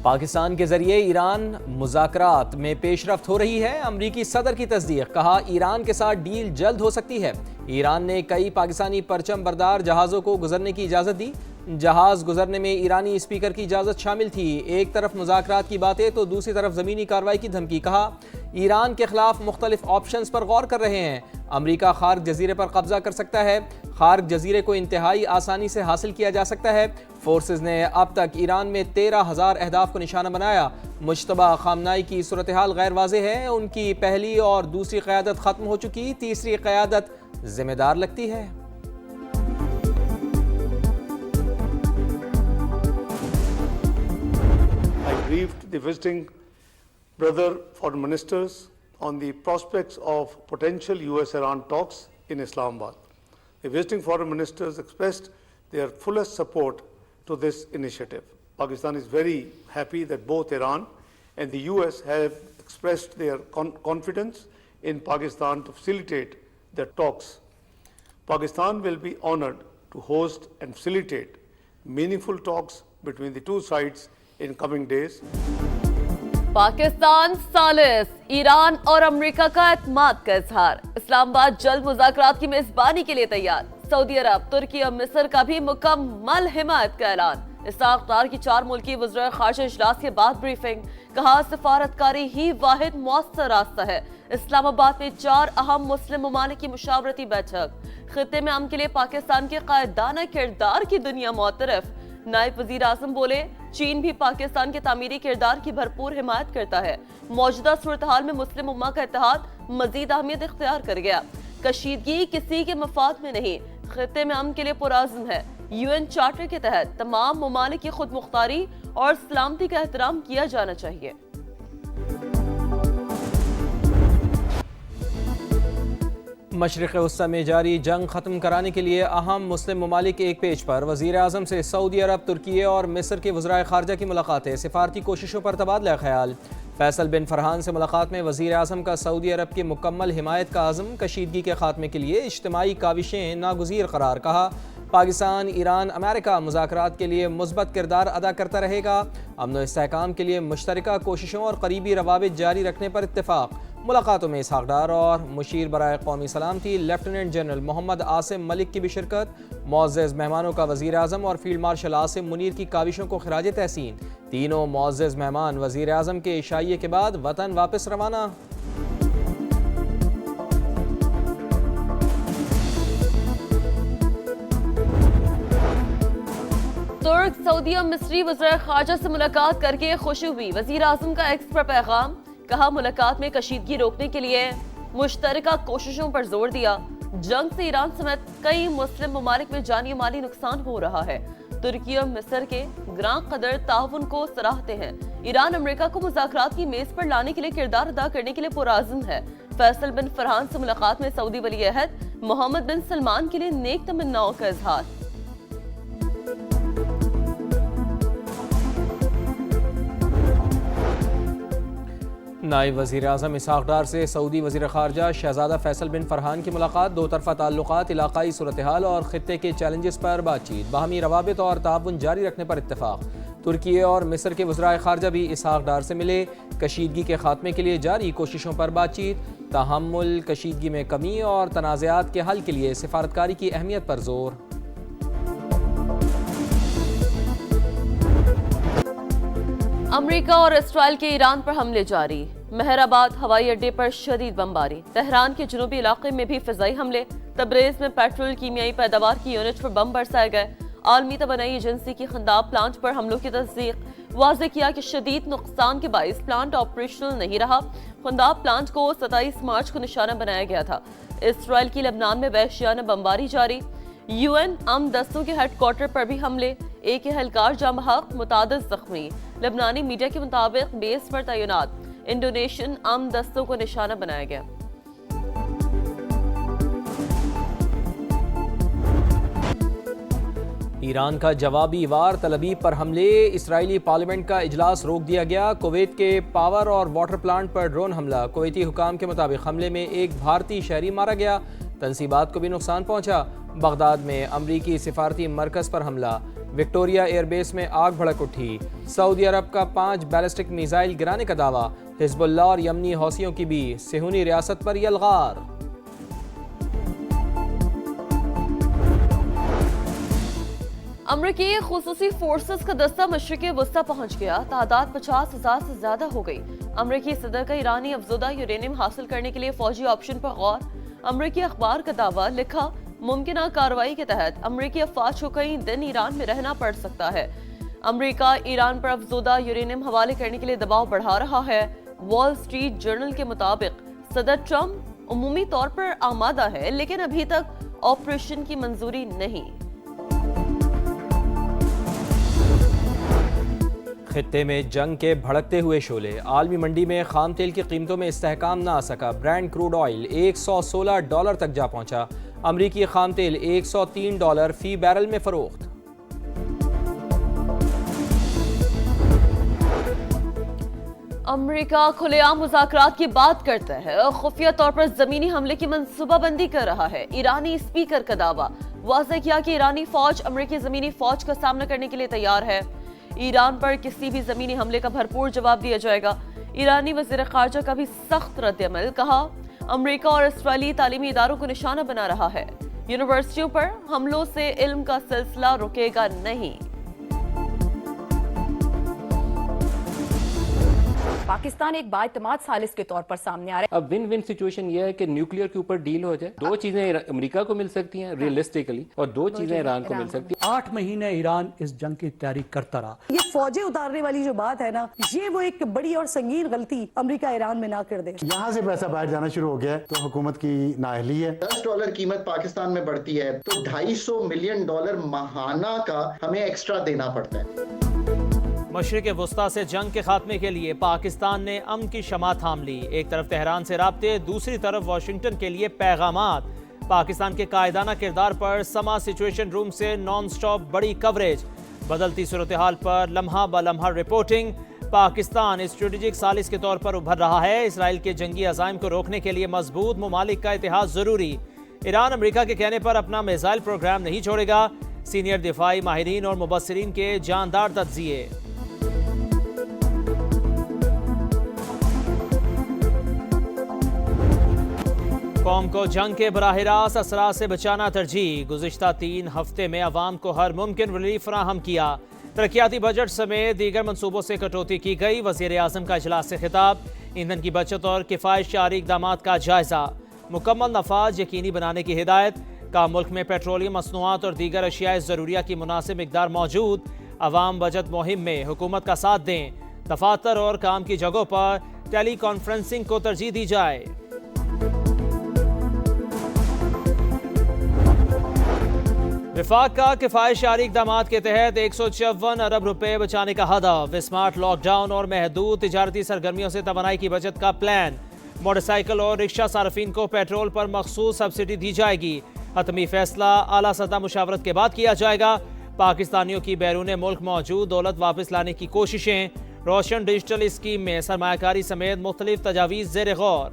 پاکستان کے ذریعے ایران مذاکرات میں پیش رفت ہو رہی ہے۔ امریکی صدر کی تصدیق، کہا ایران کے ساتھ ڈیل جلد ہو سکتی ہے۔ ایران نے کئی پاکستانی پرچم بردار جہازوں کو گزرنے کی اجازت دی۔ جہاز گزرنے میں ایرانی اسپیکر کی اجازت شامل تھی۔ ایک طرف مذاکرات کی باتیں تو دوسری طرف زمینی کارروائی کی دھمکی، کہا ایران کے خلاف مختلف آپشنز پر غور کر رہے ہیں۔ امریکہ خارق جزیرے پر قبضہ کر سکتا ہے۔ خارق جزیرے کو انتہائی آسانی سے حاصل کیا جا سکتا ہے۔ فورسز نے اب تک ایران میں 13,000 اہداف کو نشانہ بنایا۔ مشتبہ خامنائی کی صورتحال غیر واضح ہے۔ ان کی پہلی اور دوسری قیادت ختم ہو چکی، تیسری قیادت ذمہ دار لگتی ہے۔ I briefed the visiting brother foreign ministers on the prospects of potential US-Iran talks in Islamabad. The visiting foreign ministers expressed their fullest support to this initiative. Pakistan is very happy that both Iran and the US have expressed their confidence in Pakistan to facilitate the talks. Pakistan will be honored to host and facilitate meaningful talks between the two sides in coming days. Pakistan ثالث، ایران اور امریکہ کا اعتماد کا اظہار۔ اسلام آباد جلد مذاکرات کی میزبانی کے لیے تیار۔ سعودی عرب، ترکی اور مصر کا بھی مکمل حمایت کا اعلان۔ اسحاق ڈار کی 4 ملکی وزرائے خارجہ اجلاس کے بعد بریفنگ، کہا سفارتکاری ہی واحد مؤثر راستہ ہے۔ اسلام آباد میں 4 اہم مسلم ممالک کی مشاورتی بیٹھک۔ خطے میں امن کے لیے پاکستان کے قائدانہ کردار کی دنیا معترف۔ نائب وزیر اعظم بولے چین بھی پاکستان کے تعمیری کردار کی بھرپور حمایت کرتا ہے۔ موجودہ صورتحال میں مسلم امہ کا اتحاد مزید اہمیت اختیار کر گیا۔ کشیدگی کسی کے مفاد میں نہیں، خطے میں امن کے لیے پرعزم ہے۔ UN چارٹر کے تحت تمام ممالک کی خود مختاری اور سلامتی کا احترام کیا جانا چاہیے۔ مشرق وسطی میں جاری جنگ ختم کرانے کے لیے اہم مسلم ممالک ایک پیج پر۔ وزیر اعظم سے سعودی عرب، ترکی اور مصر کے وزرائے خارجہ کی ملاقاتیں، سفارتی کوششوں پر تبادلہ خیال۔ فیصل بن فرحان سے ملاقات میں وزیر اعظم کا سعودی عرب کی مکمل حمایت کا عزم، کشیدگی کے خاتمے کے لیے اجتماعی کاوشیں ناگزیر قرار، کہا پاکستان، ایران، امریکہ مذاکرات کے لیے مثبت کردار ادا کرتا رہے گا۔ امن و استحکام کے لیے مشترکہ کوششوں اور قریبی روابط جاری رکھنے پر اتفاق۔ ملاقاتوں میں اسحاق ڈار اور مشیر برائے قومی سلامتی لیفٹیننٹ جنرل محمد عاصم ملک کی بھی شرکت۔ معزز مہمانوں کا وزیر اعظم اور فیلڈ مارشل عاصم منیر کی کاوشوں کو خراج تحسین۔ تینوں معزز مہمان وزیر اعظم کے عشائیے کے بعد وطن واپس روانہ۔ ترک، سعودی اور مصری وزرائے خارجہ سے ملاقات کر کے خوشی ہوئی۔ وزیر اعظم کا ایکس پر پیغام، کہا ملاقات میں کشیدگی روکنے کے لیے مشترکہ کوششوں پر زور دیا۔ جنگ سے ایران سمیت کئی مسلم ممالک میں جانی و مالی نقصان ہو رہا ہے۔ ترکی اور مصر کے گراں قدر تعاون کو سراہتے ہیں۔ ایران امریکہ کو مذاکرات کی میز پر لانے کے لیے کردار ادا کرنے کے لیے پرعزم ہے۔ فیصل بن فرحان سے ملاقات میں سعودی ولی عہد محمد بن سلمان کے لیے نیک تمناؤں کا اظہار۔ نائب وزیر اعظم اسحاق ڈار سے سعودی وزیر خارجہ شہزادہ فیصل بن فرحان کی ملاقات، دو طرفہ تعلقات، علاقائی صورتحال اور خطے کے چیلنجز پر بات چیت، باہمی روابط اور تعاون جاری رکھنے پر اتفاق۔ ترکی اور مصر کے وزرائے خارجہ بھی اسحاق ڈار سے ملے، کشیدگی کے خاتمے کے لیے جاری کوششوں پر بات چیت، تحمل، کشیدگی میں کمی اور تنازعات کے حل کے لیے سفارتکاری کی اہمیت پر زور۔ امریکہ اور اسرائیل کے ایران پر حملے جاری۔ مہر آباد ہوائی اڈے پر شدید بمباری۔ تہران کے جنوبی علاقے میں بھی فضائی حملے۔ تبریز میں پیٹرول کیمیائی پیداوار کی یونٹ پر بم برسائے گئے۔ عالمی توانائی ایجنسی کی خنداب پلانٹ پر حملوں کی تصدیق، واضح کیا کہ شدید نقصان کے باعث پلانٹ آپریشنل نہیں رہا۔ خنداب پلانٹ کو 27 مارچ کو نشانہ بنایا گیا تھا۔ اسرائیل کی لبنان میں وحشیانہ بمباری جاری۔ UN امن دستوں کے ہیڈ کوارٹر پر بھی حملے، ایک اہلکار جاں بحق، متعدد زخمی۔ لبنانی میڈیا کے مطابق بیس پر تعینات انڈونیشین امن دستوں کو نشانہ بنایا گیا۔ ایران کا جوابی وار تل ابیب پر حملے، اسرائیلی پارلیمنٹ کا اجلاس روک دیا گیا۔ کویت کے پاور اور واٹر پلانٹ پر ڈرون حملہ، کویتی حکام کے مطابق حملے میں ایک بھارتی شہری مارا گیا، تنصیبات کو بھی نقصان پہنچا۔ بغداد میں امریکی سفارتی مرکز پر حملہ، وکٹوریا ایئر بیس میں آگ بھڑک اٹھی۔ سعودی عرب کا 5 بیلسٹک میزائل گرانے کا دعویٰ، حزب اللہ اور یمنی حوثیوں کی بھی صہیونی ریاست پر یلغار۔ امریکی خصوصی فورسز کا دستہ مشرقی وسطی پہنچ گیا، تعداد 50,000 سے زیادہ ہو گئی۔ امریکی صدر کا ایرانی افزودہ یورینیم حاصل کرنے کے لیے فوجی آپشن پر غور۔ امریکی اخبار کا دعویٰ، لکھا ممکنہ کارروائی کے تحت امریکی افواج کو کئی دن ایران میں رہنا پڑ سکتا ہے۔ امریکہ ایران پر افزودہ یورینیم حوالے کرنے کے لیے دباؤ بڑھا رہا ہے۔ وال سٹریٹ جرنل کے مطابق صدر ٹرمپ عمومی طور پر آمادہ ہے، لیکن ابھی تک آپریشن کی منظوری نہیں۔ خطے میں جنگ کے بھڑکتے ہوئے شعلے، عالمی منڈی میں خام تیل کی قیمتوں میں استحکام نہ آ سکا۔ برینڈ کروڈ آئل $116 تک جا پہنچا۔ امریکی خام تیل $103 فی بیرل میں فروخت۔ امریکہ کھلے عام مذاکرات کی بات کرتا ہے اور خفیہ طور پر زمینی حملے کی منصوبہ بندی کر رہا ہے۔ ایرانی اسپیکر کا دعویٰ، واضح کیا کہ ایرانی فوج امریکی زمینی فوج کا سامنا کرنے کے لیے تیار ہے۔ ایران پر کسی بھی زمینی حملے کا بھرپور جواب دیا جائے گا۔ ایرانی وزیر خارجہ کا بھی سخت رد عمل، کہا امریکہ اور اسرائیلی تعلیمی اداروں کو نشانہ بنا رہا ہے۔ یونیورسٹیوں پر حملوں سے علم کا سلسلہ رکے گا نہیں۔ پاکستان ایک بااعتماد ثالث کے طور پر سامنے آ رہا ہے۔ اب ون ون سچویشن یہ ہے کہ نیوکلیئر کے اوپر ڈیل ہو جائے، 2 چیزیں امریکہ کو مل سکتی ہیں ریئلسٹکلی، اور 2 چیزیں ایران کو مل سکتی ہیں۔ 8 مہینے ایران اس جنگ کی تیاری کرتا رہا۔ یہ فوجیں اتارنے والی جو بات ہے نا، یہ وہ ایک بڑی اور سنگین غلطی امریکہ ایران میں نہ کر دے۔ یہاں سے پیسہ باہر جانا شروع ہو گیا ہے تو حکومت کی نااہلی ہے۔ $10 قیمت پاکستان میں بڑھتی ہے تو $250 ملین ماہانہ کا ہمیں ایکسٹرا دینا پڑتا ہے۔ مشرق وسطی سے جنگ کے خاتمے کے لیے پاکستان نے امن کی شمع تھام لی۔ ایک طرف تہران سے رابطے، دوسری طرف واشنگٹن کے لیے پیغامات۔ پاکستان کے قائدانہ کردار پر سما سچویشن روم سے نان سٹاپ بڑی کوریج۔ بدلتی صورتحال پر لمحہ بلمحہ رپورٹنگ۔ پاکستان اسٹریٹجک ثالث کے طور پر ابھر رہا ہے۔ اسرائیل کے جنگی عزائم کو روکنے کے لیے مضبوط ممالک کا اتحاد ضروری۔ ایران امریکہ کے کہنے پر اپنا میزائل پروگرام نہیں چھوڑے گا۔ سینئر دفاعی ماہرین اور مبصرین کے جاندار تجزیے۔ قوم کو جنگ کے براہ راست اثرات سے بچانا ترجیح۔ گزشتہ 3 ہفتے میں عوام کو ہر ممکن ریلیف فراہم کیا۔ ترقیاتی بجٹ سمیت دیگر منصوبوں سے کٹوتی کی گئی۔ وزیر اعظم کا اجلاس سے خطاب۔ ایندھن کی بچت اور کفایت شعاری اقدامات کا جائزہ۔ مکمل نفاذ یقینی بنانے کی ہدایت۔ کا ملک میں پیٹرولیم مصنوعات اور دیگر اشیاء ضروریہ کی مناسب مقدار موجود۔ عوام بجٹ مہم میں حکومت کا ساتھ دیں۔ دفاتر اور کام کی جگہوں پر ٹیلی کانفرنسنگ کو ترجیح دی جائے۔ وفاق کا کفایت شعاری اقدامات کے تحت 154 ارب روپے بچانے کا ہدف۔ اسمارٹ لاک ڈاؤن اور محدود تجارتی سرگرمیوں سے توانائی کی بچت کا پلان۔ موٹر سائیکل اور رکشہ صارفین کو پیٹرول پر مخصوص سبسڈی دی جائے گی۔ حتمی فیصلہ اعلیٰ سطح مشاورت کے بعد کیا جائے گا۔ پاکستانیوں کی بیرون ملک موجود دولت واپس لانے کی کوششیں۔ روشن ڈیجیٹل اسکیم میں سرمایہ کاری سمیت مختلف تجاویز زیر غور۔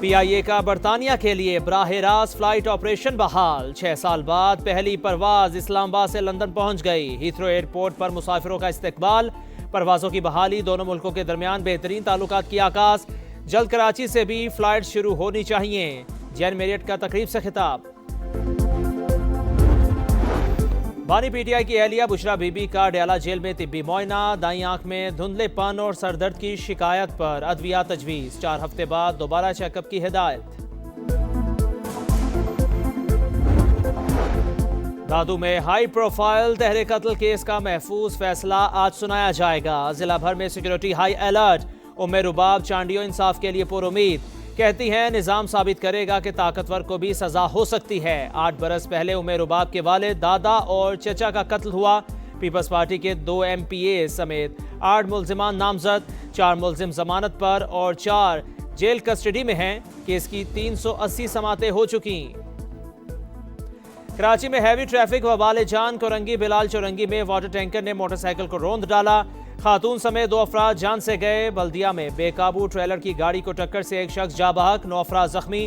پی آئی اے کا برطانیہ کے لیے براہ راست فلائٹ آپریشن بحال۔ 6 سال بعد پہلی پرواز اسلام آباد سے لندن پہنچ گئی۔ ہیتھرو ایئرپورٹ پر مسافروں کا استقبال۔ پروازوں کی بحالی، دونوں ملکوں کے درمیان بہترین تعلقات کی آغاز۔ جلد کراچی سے بھی فلائٹ شروع ہونی چاہیے۔ جین میریٹ کا تقریب سے خطاب۔ بانی پی ٹی آئی کی اہلیہ بشرا بی بی کا ڈیالہ جیل میں طبی معائنہ۔ دائیں آنکھ میں دھندلے پن اور سر درد کی شکایت پر ادویات تجویز۔ 4 ہفتے بعد دوبارہ چیک اپ کی ہدایت۔ دادو میں ہائی پروفائل تحریر قتل کیس کا محفوظ فیصلہ آج سنایا جائے گا۔ ضلع بھر میں سیکیورٹی ہائی الرٹ۔ رباب چانڈیو انصاف کے لیے پر امید، کہتی ہیں نظام ثابت کرے گا کہ طاقتور کو بھی سزا ہو سکتی ہے۔ 8 برس پہلے رباب کے والد، دادا اور چچا کا قتل ہوا۔ پیپلز پارٹی کے 2 ایم پی اے سمیت 8 ملزمان نامزد، 4 ملزم ضمانت پر اور 4 جیل کسٹڈی میں ہیں۔ کیس کی 380 سماعتیں ہو چکی۔ کراچی میں ہیوی ٹریفک وبال جان۔ کورنگی بلال چورنگی میں واٹر ٹینکر نے موٹر سائیکل کو روند ڈالا۔ خاتون سمیت 2 افراد جان سے گئے۔ بلدیہ میں بے قابو ٹریلر کی گاڑی کو ٹکر سے ایک شخص جاں بحق، 9 افراد زخمی۔